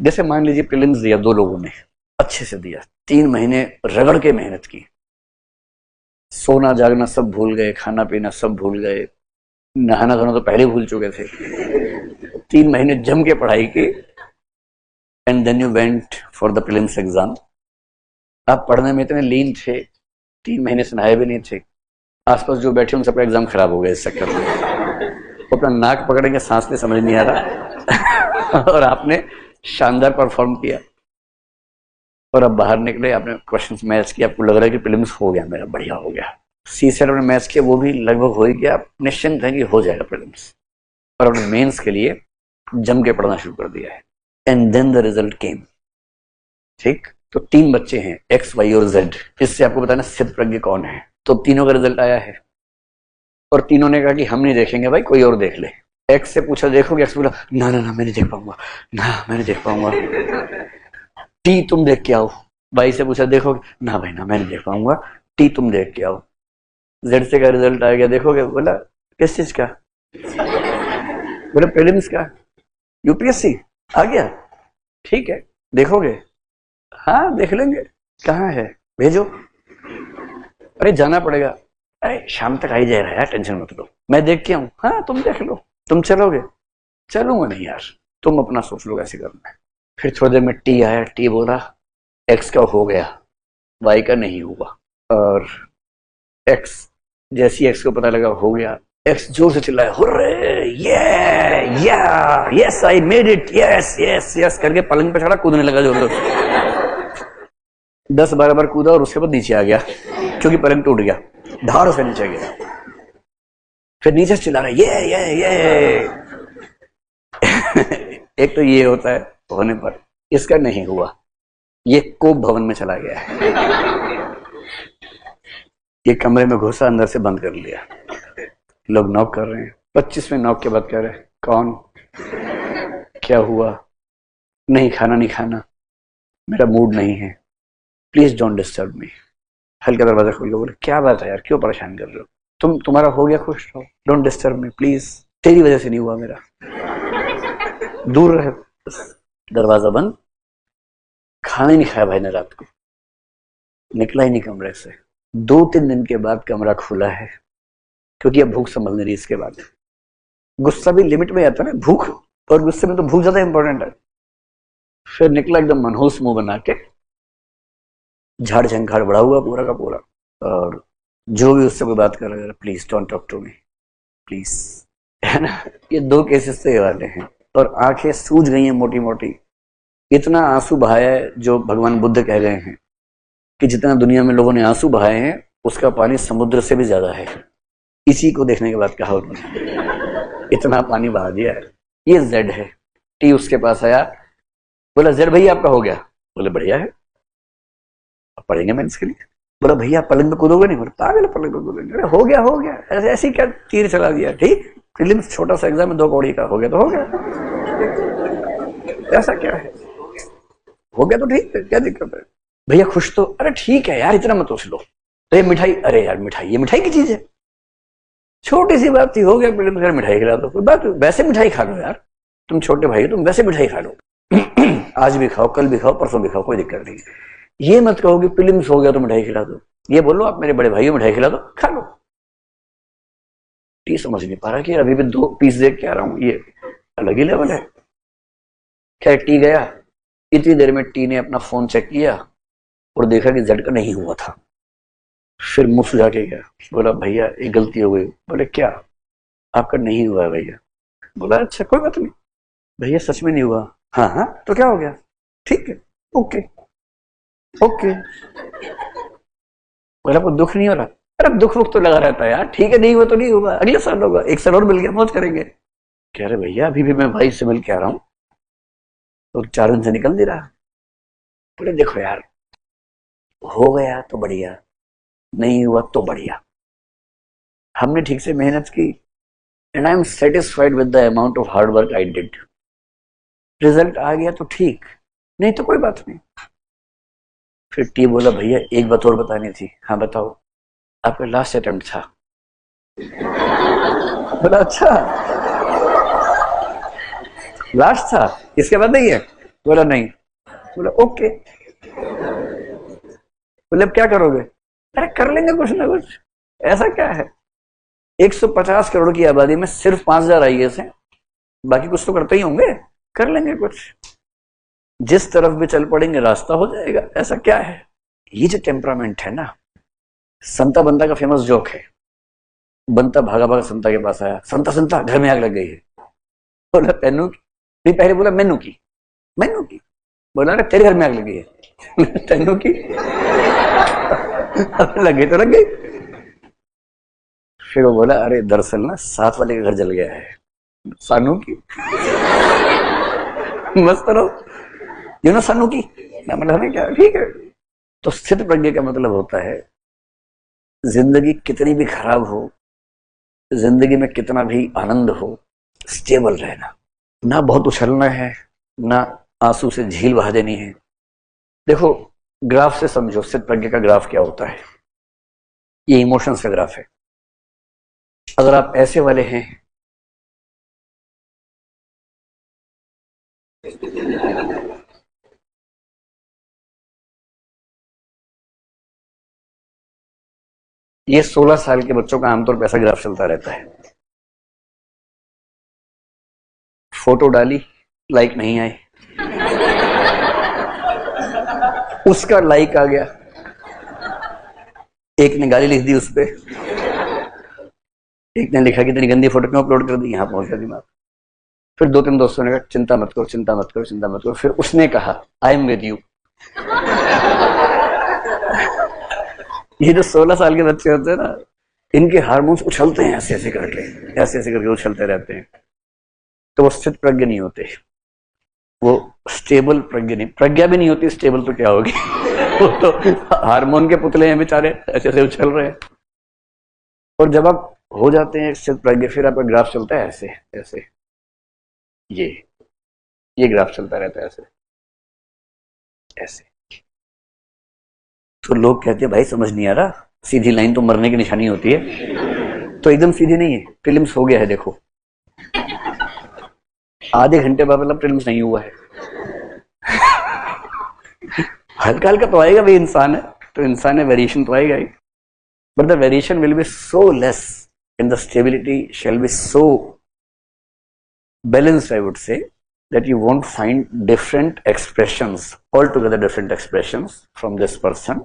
जैसे मान लीजिए प्रीलिम्स दिया 2 लोगों ने, अच्छे से दिया, 3 महीने रगड़ के मेहनत की, सोना जागना सब भूल गए, खाना पीना सब भूल गए, नहाना धोना तो पहले भूल चुके थे, 3 महीने जम के पढ़ाई की, and then you went for the prelims exam. आप पढ़ने में इतने लीन थे, 3 महीने से नहाए भी नहीं थे, आसपास जो बैठे उन सबका एग्जाम खराब हो गया इस चक्कर में, वो अपना नाक पकड़ेंगे, सांस में समझ नहीं आ रहा और आपने शानदार परफॉर्म किया और अब बाहर निकले, आपने क्वेश्चंस मैच किया, आपको लग रहा है कि प्रीलिम्स हो गया मेरा, बढ़िया हो गया। सीसेट आपने मैच किया, वो भी लगभग हो ही गया, आप निश्चिंत हैं कि हो जाएगा प्रीलिम्स, और आपने मेंस के लिए जम के पढ़ना शुरू कर दिया है। And then the result came. ठीक, तो 3 बच्चे हैं, एक्स वाई और जेड, इससे आपको बताना स्थित प्रज्ञ कौन है। तो तीनों का रिजल्ट आया है और तीनों ने कहा कि हम नहीं देखेंगे भाई, कोई और देख ले। एक्स से पूछा देखोगे, एक्स बोला ना ना ना मैं नहीं देख पाऊंगा, ना मैं नहीं देख पाऊंगा। टी तुम देख के आओ। वाई से पूछा देखोगे, ना भाई ना मैं नहीं देख पाऊंगा, टी तुम देख के आओ। जेड से का रिजल्ट आ गया, देखोगे, बोला किस चीज का, बोला प्रीलिम्स का, यूपीएससी आ गया, ठीक है देखोगे, हाँ देख लेंगे, कहाँ है भेजो, अरे जाना पड़ेगा, अरे शाम तक आ ही जाएगा यार, टेंशन मत लो, मैं देख के आऊं, हाँ तुम देख लो, तुम चलोगे, चलूंगा नहीं यार, तुम अपना सोच लो कैसे करना है। फिर थोड़ी देर में टी आया, टी बोला एक्स का हो गया, वाई का नहीं हुआ, और एक्स जैसी एक्स को पता लगा हो गया, एक्स जोर से चिल्लाया हुर्रे, ये yes I made it, yes yes yes करके पलंग पे चढ़ा, कूदने लगा जोर से, 10-12 बार कूदा और उसके बाद नीचे आ गया क्योंकि पलंग टूट गया, धाड़ से नीचे गया। फिर नीचे से चिल्ला रहा ये एक तो ये होता है होने पर, इसका नहीं हुआ, ये कोप भवन में चला गया है, ये कमरे में घुसा, अंदर से बंद कर लिया, लोग नॉक कर रहे हैं, 25वें नॉक के बाद कह रहे हैं कौन, क्या हुआ, नहीं खाना नहीं खाना, मेरा मूड नहीं है, प्लीज डोंट डिस्टर्ब मी। हल्का दरवाजा खोल के बोले क्या बात है यार, क्यों परेशान कर रहे हो, तुम्हारा हो गया, खुश रहो, डोंट डिस्टर्ब मी प्लीज, तेरी वजह से नहीं हुआ मेरा, दूर रहे। दरवाजा बंद, खाना ही नहीं खाया भाई ने रात को, निकला ही नहीं कमरे से। 2-3 दिन के बाद कमरा खुला है, क्योंकि अब भूख संभल नहीं रही। इसके बाद गुस्सा भी लिमिट में आता है ना, भूख और गुस्से में तो भूख ज्यादा इंपॉर्टेंट है। फिर निकला एकदम मनहूस मुंह बना के, झाड़ झंखाड़ बड़ा हुआ पूरा का पूरा, और जो भी उससे कोई बात कर रहा है, please don't talk to me please, है ना। ये 2 केसेस तो ये वाले हैं, और आंखें सूज गई हैं मोटी मोटी, इतना आंसू बहाया है, जो भगवान बुद्ध कह गए हैं कि जितना दुनिया में लोगों ने आंसू बहाए हैं, उसका पानी समुद्र से भी ज्यादा है। इसी को देखने के बाद कहा उन्होंने, इतना पानी बहा दिया है। ये जेड है। टी उसके पास आया, बोला जेड भैया आपका हो गया, बोले बढ़िया है, अब पढ़ेंगे मैं इसके लिए। बोला भैया पलंग पे कूदोगे नहीं, बोला पागल पलंग पे कूदेंगे, अरे हो गया हो गया, ऐसे ही क्या तीर चला दिया, ठीक प्रीलिम्स छोटा सा एग्जाम में 2 कौड़ी का, हो गया तो हो गया, ऐसा क्या है, हो गया तो ठीक है, क्या दिक्कत है भैया, खुश तो, अरे ठीक है यार इतना मत उछलो, तो ये मिठाई, अरे यार मिठाई, ये मिठाई की चीज है, छोटी सी बात थी, हो गया प्रीलिम्स, मिठाई खिला दो, कोई बात, वैसे मिठाई खा लो यार, तुम छोटे भाई तुम वैसे मिठाई खा लो आज भी खाओ, कल भी खाओ, परसों भी खाओ, कोई दिक्कत नहीं। ये मत कहो कि प्रीलिम्स हो गया तो मिठाई खिला दो, ये बोलो आप मेरे बड़े भाइयों मिठाई खिला दो, खा लो। टी समझ नहीं पा रहा कि अभी भी 2 पीस देख के आ रहा हूं, ये अलग ही लेवल है। खैर टी गया, इतनी देर में टी ने अपना फोन चेक किया और देखा कि जेड का नहीं हुआ था। फिर मुंह सुझा के गया, बोला भैया एक गलती हो गई। बोले क्या, आपका नहीं हुआ है भैया। बोला अच्छा कोई बात नहीं भैया, सच में नहीं हुआ। हाँ हाँ तो क्या हो गया, ठीक है ओके ओके। बोला आपको दुख नहीं हो रहा, अरे दुख वुख तो लगा रहता है यार, ठीक है नहीं हुआ तो नहीं हुआ, अगले साल होगा, 1 साल और मिल गया, मौज करेंगे। कह रहे भैया अभी भी मैं भाई से मिल के आ रहा हूं, तो 4 दिन से निकल नहीं रहा। बोले देखो यार, हो गया तो बढ़िया, नहीं हुआ तो बढ़िया, हमने ठीक से मेहनत की, and I am satisfied with the amount of hard work I did. Result आ गया तो ठीक, नहीं तो कोई बात नहीं। फिर टी बोला भैया एक बात और बतानी थी। हाँ बताओ। आपका लास्ट अटेम्प्ट था। बोला अच्छा लास्ट था, इसके बाद नहीं है। बोला नहीं। बोला ओके। बोले अब क्या करोगे? अरे कर लेंगे कुछ ना कुछ, ऐसा क्या है। 150 करोड़ की आबादी में सिर्फ 5,000 आईएएस हैं, बाकी कुछ तो करते ही होंगे, कर लेंगे कुछ, जिस तरफ भी चल पड़ेंगे रास्ता हो जाएगा, ऐसा क्या है। ये जो टेम्परामेंट है ना, संता बंता का फेमस जोक है। बंता भागा भागा संता के पास आया, संता संता घर में आग लग गई है। बोला तेनू की? नहीं, पहले बोला मैनू की, मैनू की। बोला अरे तेरे घर में आग लगी है। तेनू की? लग गई तो लग गई। फिर वो बोला अरे दरअसल ना साथ वाले का घर जल गया है। सानू की? मस्त रहो, यू नो सानू की, ना मतलब है क्या, ठीक है। तो स्थित प्रज्ञ का मतलब होता है जिंदगी कितनी भी खराब हो, जिंदगी में कितना भी आनंद हो, स्टेबल रहना, ना बहुत उछलना है, ना आंसू से झील बहा देनी है। देखो ग्राफ से समझो, स्थित प्रज्ञ का ग्राफ क्या होता है। ये इमोशंस का ग्राफ है। अगर आप ऐसे वाले हैं, ये 16 साल के बच्चों का आमतौर पर ऐसा ग्राफ चलता रहता है। फोटो डाली, लाइक नहीं आए, उसका लाइक आ गया, एक ने गाली लिख दी उस पे, एक ने लिखा कि तेरी गंदी फोटो क्यों अपलोड कर दी, यहां पहुंच गया दिमाग। फिर 2-3 दोस्तों ने कहा चिंता मत करो, चिंता मत करो, चिंता मत करो। फिर उसने कहा आई एम विद यू। ये जो 16 साल के बच्चे होते हैं ना, इनके हार्मोन्स उछलते हैं ऐसे ऐसे करके, ऐसे ऐसे करके उछलते रहते हैं। तो वो स्थित प्रज्ञ नहीं होते, वो स्टेबल प्रज्ञा नहीं, प्रज्ञा भी नहीं होती, स्टेबल तो क्या होगी। वो तो हार्मोन के पुतले हैं बेचारे, ऐसे ऐसे उछल रहे हैं। और जब आप हो जाते हैं स्थित प्रज्ञ, फिर आपका ग्राफ चलता है ऐसे ऐसे, ये ग्राफ चलता रहता है ऐसे ऐसे। तो लोग कहते हैं भाई समझ नहीं आ रहा, सीधी लाइन तो मरने की निशानी होती है। तो एकदम सीधी नहीं है, प्रीलिम्स हो गया है देखो, आधे घंटे बाद मतलब प्रीलिम्स नहीं हुआ है। हल्का हल्का तो आएगा, भाई इंसान है तो इंसान है, वेरिएशन तो आएगा ही, but the variation will be so less and the stability shall be so balanced, I would say, that you won't find different expressions, altogether different expressions from this person